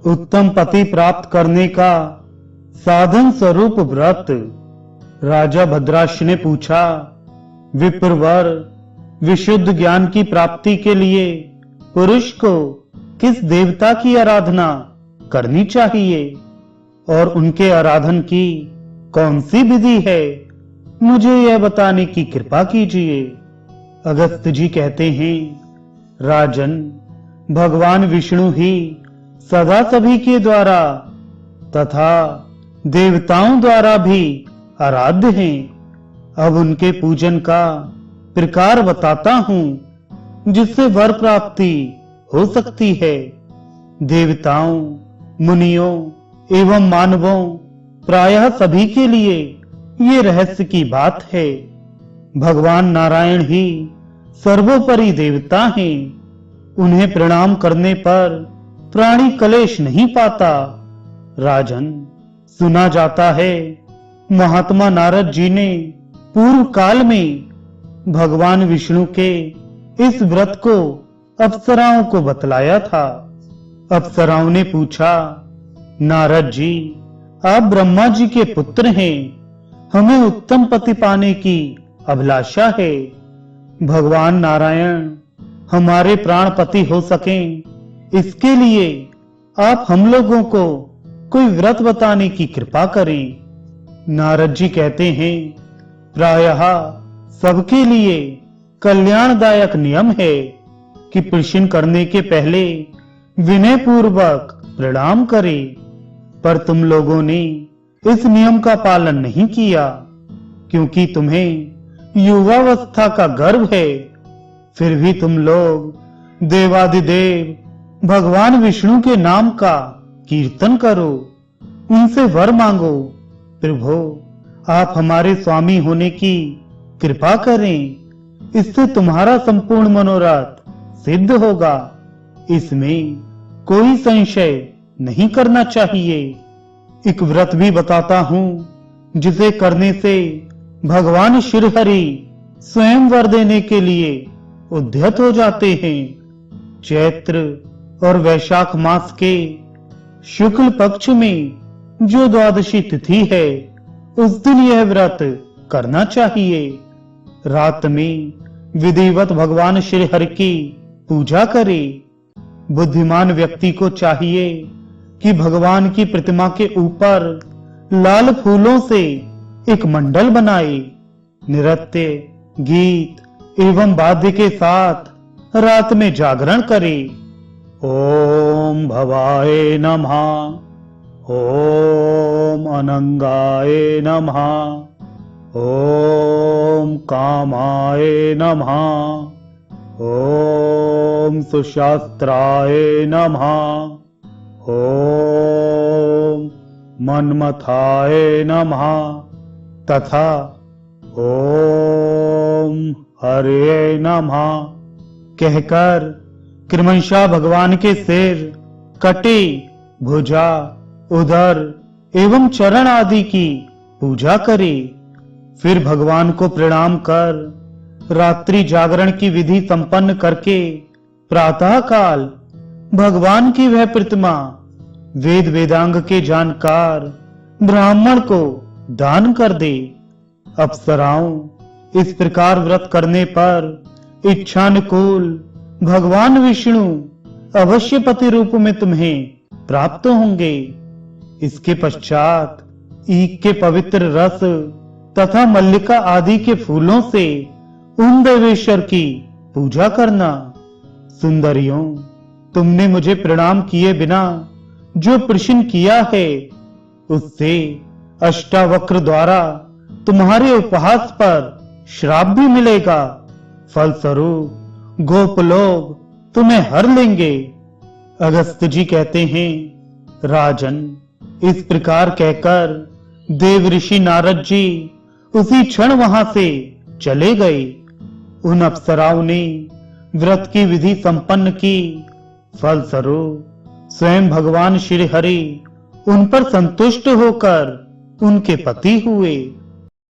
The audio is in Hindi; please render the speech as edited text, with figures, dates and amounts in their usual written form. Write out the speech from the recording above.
उत्तम पति प्राप्त करने का साधन स्वरूप व्रत। राजा भद्राक्ष ने पूछा, विप्रवर, विशुद्ध ज्ञान की प्राप्ति के लिए पुरुष को किस देवता की आराधना करनी चाहिए और उनके आराधन की कौन सी विधि है, मुझे यह बताने की कृपा कीजिए। अगस्त्य जी कहते हैं, राजन, भगवान विष्णु ही सदा सभी के द्वारा तथा देवताओं द्वारा भी आराध्य हैं। अब उनके पूजन का प्रकार बताता हूं जिससे वर प्राप्ति हो सकती है। देवताओं, मुनियों एवं मानवों प्रायः सभी के लिए ये रहस्य की बात है। भगवान नारायण ही सर्वोपरि देवता हैं। उन्हें प्रणाम करने पर प्राणी कलेश नहीं पाता। राजन, सुना जाता है महात्मा नारद जी ने पूर्व काल में भगवान विष्णु के इस व्रत को अप्सराओं को बतलाया था। अप्सराओं ने पूछा, नारद जी, आप ब्रह्मा जी के पुत्र हैं, हमें उत्तम पति पाने की अभिलाषा है। भगवान नारायण हमारे प्राणपति हो सकें, इसके लिए आप हम लोगों को कोई व्रत बताने की कृपा करें। नारद जी कहते हैं, प्रायः सबके लिए कल्याणदायक नियम है कि प्रश्न करने के पहले विनय पूर्वक प्रणाम करें, पर तुम लोगों ने इस नियम का पालन नहीं किया क्योंकि तुम्हें युवावस्था का गर्व है। फिर भी तुम लोग देवादिदेव भगवान विष्णु के नाम का कीर्तन करो, उनसे वर मांगो। प्रभु, आप हमारे स्वामी होने की कृपा करें, इससे तुम्हारा संपूर्ण मनोरथ सिद्ध होगा। इसमें कोई संशय नहीं करना चाहिए। एक व्रत भी बताता हूं जिसे करने से भगवान श्रीहरि स्वयं वर देने के लिए उद्यत हो जाते हैं। चैत्र और वैशाख मास के शुक्ल पक्ष में जो द्वादशी तिथि है, उस दिन यह व्रत करना चाहिए। रात में विधिवत भगवान श्री हरि की पूजा करे। बुद्धिमान व्यक्ति को चाहिए कि भगवान की प्रतिमा के ऊपर लाल फूलों से एक मंडल बनाए। नृत्य, गीत एवं वाद्य के साथ रात में जागरण करे। ओम भवाय नमः, ओम अनंगाय नमः, ओम कामाय नमः, ओम सुशास्त्राय नमः, ओम मन्मथाय नमः तथा ओम हरे नमः कहकर क्रमशः भगवान के सिर, कटी, भुजा, उदर एवं चरण आदि की पूजा करे। फिर भगवान को प्रणाम कर रात्रि जागरण की विधि संपन्न करके प्रातः काल भगवान की वह प्रतिमा वेद वेदांग के जानकार ब्राह्मण को दान कर दे। अप्सराओं, इस प्रकार व्रत करने पर इच्छानुकूल भगवान विष्णु अवश्य पति रूप में तुम्हें प्राप्त होंगे। इसके पश्चात ईख के पवित्र रस तथा मल्लिका आदि के फूलों से उन देवेश्वर की पूजा करना। सुंदरियों, तुमने मुझे प्रणाम किए बिना जो प्रश्न किया है, उससे अष्टावक्र द्वारा तुम्हारे उपहास पर श्राप भी मिलेगा। फलस्वरूप गोप लोग तुम्हें हर लेंगे। अगस्त्य जी कहते हैं, राजन, इस प्रकार कहकर देव ऋषि नारद जी उसी क्षण वहां से चले गए। उन अप्सराओं ने व्रत की विधि संपन्न की। फलस्वरूप स्वयं भगवान श्री हरि उन पर संतुष्ट होकर उनके पति हुए।